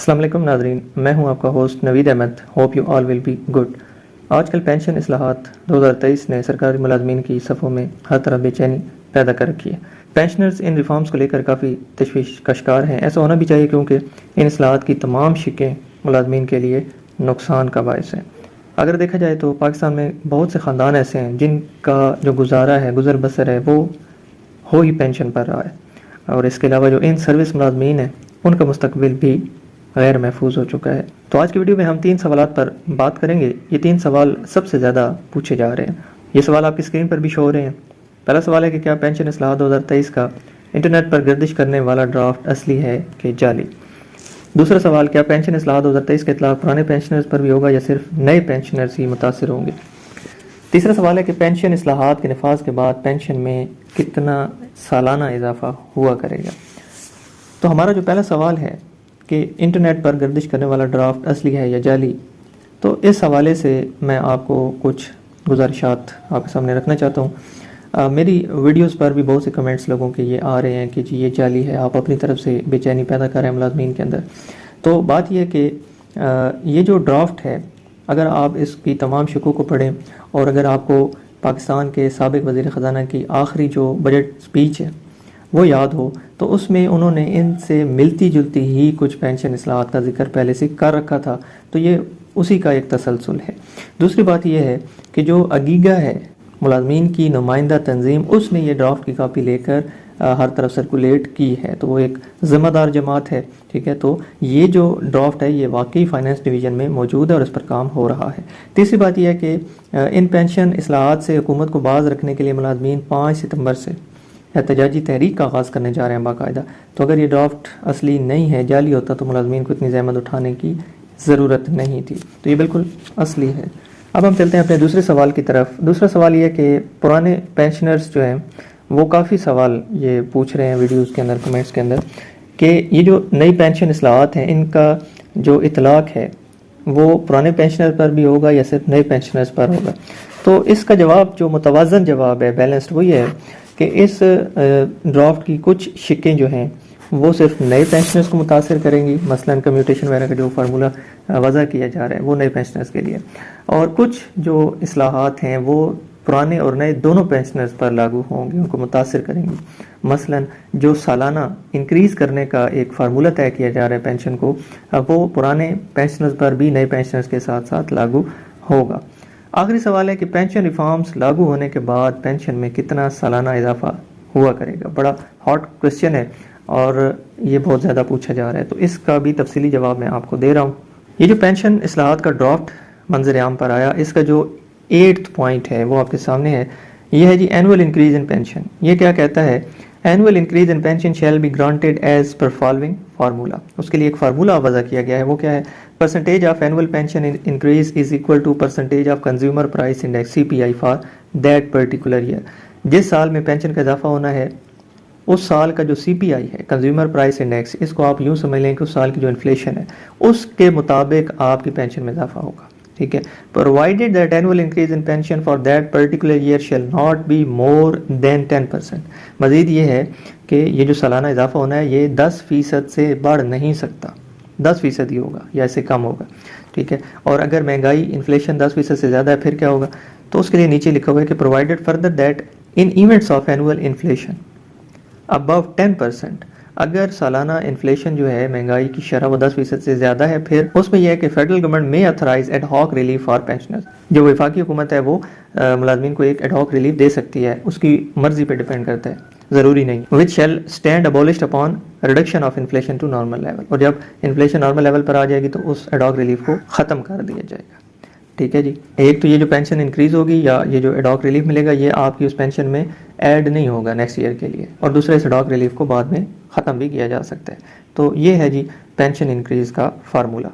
अस्सलाम वालेकुम नाज़रीन, मैं हूं आपका host Naveed Ahmed. Hope you all will be good. आजकल पेंशन इस्लाहात 2023 ने सरकारी मुलाजमीन की सफ़ों में हर तरफ बेचैनी पैदा कर रखी है। पेंशनर्स इन रिफॉर्म्स को लेकर काफ़ी तशवीश का शिकार हैं। ऐसा होना भी चाहिए क्योंकि इन इस्लाहात की तमाम शिकें मुलाजमीन के लिए नुकसान का बायस हैं। अगर देखा जाए तो पाकिस्तान में बहुत से ख़ानदान ऐसे हैं जिनका जो गुजारा है, गुजर बसर है, वो हो ही पेंशन पर रहा है, और इसके अलावा जो इन सर्विस मुलाजमीन हैं उनका मुस्तकबिल भी गैर महफूज हो चुका है। तो आज की वीडियो में हम 3 सवालात पर बात करेंगे। ये 3 सवाल सबसे ज़्यादा पूछे जा रहे हैं। ये सवाल आपकी स्क्रीन पर भी शो हो रहे हैं। पहला सवाल है कि क्या पेंशन इस्लाह 2023 का इंटरनेट पर गर्दिश करने वाला ड्राफ्ट असली है कि जाली। दूसरा सवाल, क्या पेंशन इस्लाह 2023 का इतलाक़ पुराने पेंशनर्स पर भी होगा या सिर्फ नए पेंशनर्स ही मुतासर होंगे। तीसरा सवाल है कि पेंशन इस्लाहात के नफाज के बाद पेंशन में कितना सालाना इजाफा हुआ करेगा। तो हमारा जो पहला सवाल है कि इंटरनेट पर गर्दिश करने वाला ड्राफ्ट असली है या जाली, तो इस हवाले से मैं आपको कुछ गुजारिशात आपके सामने रखना चाहता हूँ। मेरी वीडियोस पर भी बहुत से कमेंट्स लोगों के ये आ रहे हैं कि जी ये जाली है, आप अपनी तरफ से बेचैनी पैदा कर रहे हैं मुलाजमीन के अंदर। तो बात यह कि ये जो ड्राफ्ट है, अगर आप इसकी तमाम शिकों को पढ़ें और अगर आपको पाकिस्तान के साबिक वज़ीर ख़जाना की आखिरी जो बजट स्पीच है वो याद हो, तो उसमें उन्होंने इनसे मिलती जुलती ही कुछ पेंशन इस्लाहात का जिक्र पहले से कर रखा था। तो ये उसी का एक तसलसल है। दूसरी बात यह है कि जो अगीगा है, मुलाजमीन की नुमाइंदा तंजीम, उसने ये ड्राफ्ट की कापी लेकर हर तरफ सर्कुलेट की है। तो वो एक ज़िम्मेदार जमात है, ठीक है। तो ये जो ड्राफ्ट है ये वाकई फाइनेंस डिवीज़न में मौजूद है और इस पर काम हो रहा है। तीसरी बात यह है कि इन पेंशन इस्लाहात से हुकूमत को बाज रखने के लिए मुलाजमीन 5 सितंबर से एहतजाजी तहरीक का आगाज़ करने जा रहे हैं बाकायदा। तो अगर ये ड्राफ्ट असली नहीं है, जाली होता, तो मुलाजमीन को इतनी ज़हमत उठाने की ज़रूरत नहीं थी। तो ये बिल्कुल असली है। अब हम चलते हैं अपने दूसरे सवाल की तरफ। दूसरा सवाल ये कि पुराने पेंशनर्स जो हैं वो काफ़ी सवाल ये पूछ रहे हैं वीडियोज़ के अंदर, कमेंट्स के अंदर, कि ये जो नई पेंशन इस्लाहात हैं इनका जो इतलाक़ है वो पुराने पेंशनर पर भी होगा या सिर्फ नए पेंशनर्स पर होगा। तो इसका जवाब जो मुतवाज़न जवाब है, बैलेंस्ड, वो ये है कि इस ड्राफ्ट की कुछ शिकें जो हैं वो सिर्फ नए पेंशनर्स को मुतासर करेंगी। मसलन कम्यूटेशन वगैरह का जो फार्मूला वज़ा किया जा रहा है वो नए पेंशनर्स के लिए, और कुछ जो इस्लाहात हैं वो पुराने और नए दोनों पेंशनर्स पर लागू होंगे, उनको मुतासर करेंगी। मसलन जो सालाना इंक्रीज़ करने का एक फार्मूला तय किया जा रहा है पेंशन को, वो पुराने पेंशनर्स पर भी नए पेंशनर्स के साथ साथ लागू होगा। आखिरी सवाल है कि पेंशन रिफॉर्म्स लागू होने के बाद पेंशन में कितना सालाना इजाफा हुआ करेगा। बड़ा हॉट क्वेश्चन है और ये बहुत ज़्यादा पूछा जा रहा है, तो इसका भी तफसीली जवाब मैं आपको दे रहा हूँ। ये जो पेंशन इस्लाहात का ड्राफ्ट मंजर आम पर आया, इसका जो 8th पॉइंट है वो आपके सामने है। ये है जी एनुअल इंक्रीज इन पेंशन। ये क्या कहता है? Annual increase in pension shall be granted as per following formula. उसके लिए एक फार्मूला वज़ा किया गया है। वो क्या है? Percentage of annual pension increase is equal to percentage of consumer price index CPI for that particular year. जिस साल में पेंशन का इजाफा होना है उस साल का जो CPI है, कंज्यूमर प्राइस इंडेक्स, इसको आप यूँ समझ लें कि उस साल की जो इन्फ्लेशन है उसके मुताबिक आपकी पेंशन में इजाफा होगा, ठीक है। Provided that annual increase in pension for that particular year shall not be more than 10%। मजीद ये है कि ये जो सालाना इजाफा होना है ये 10% से बढ़ नहीं सकता, 10% ही होगा या इससे कम होगा, ठीक है। और अगर महंगाई इन्फ्लेशन 10% से ज़्यादा है फिर क्या होगा? तो उसके लिए नीचे लिखा हुआ है कि provided further that in events of annual inflation above 10%, अगर सालाना इन्फ्लेशन जो है महंगाई की शरह वो 10% से ज़्यादा है, फिर उसमें यह है कि फेडरल गवर्नमेंट में authorize ad hoc relief for pensioners. जो वफाकी हुकूमत है वो मुलाजमीन को एक एड हॉक रिलीफ दे सकती है, उसकी मर्जी पे डिपेंड करता है, ज़रूरी नहीं। Which shall stand abolished upon reduction of inflation to normal level. और जब इन्फ्लेशन नॉर्मल लेवल पर आ जाएगी तो उस एड हॉक रिलीफ को ख़त्म कर दिया जाएगा, ठीक है जी। एक तो ये जो पेंशन इंक्रीज़ होगी या ये जो एड हॉक रिलीफ मिलेगा ये आपकी उस पेंशन में ऐड नहीं होगा नेक्स्ट ईयर के लिए, और दूसरे इस एड हॉक रिलीफ को बाद में ख़त्म भी किया जा सकता है। तो ये है जी पेंशन इंक्रीज़ का फार्मूला।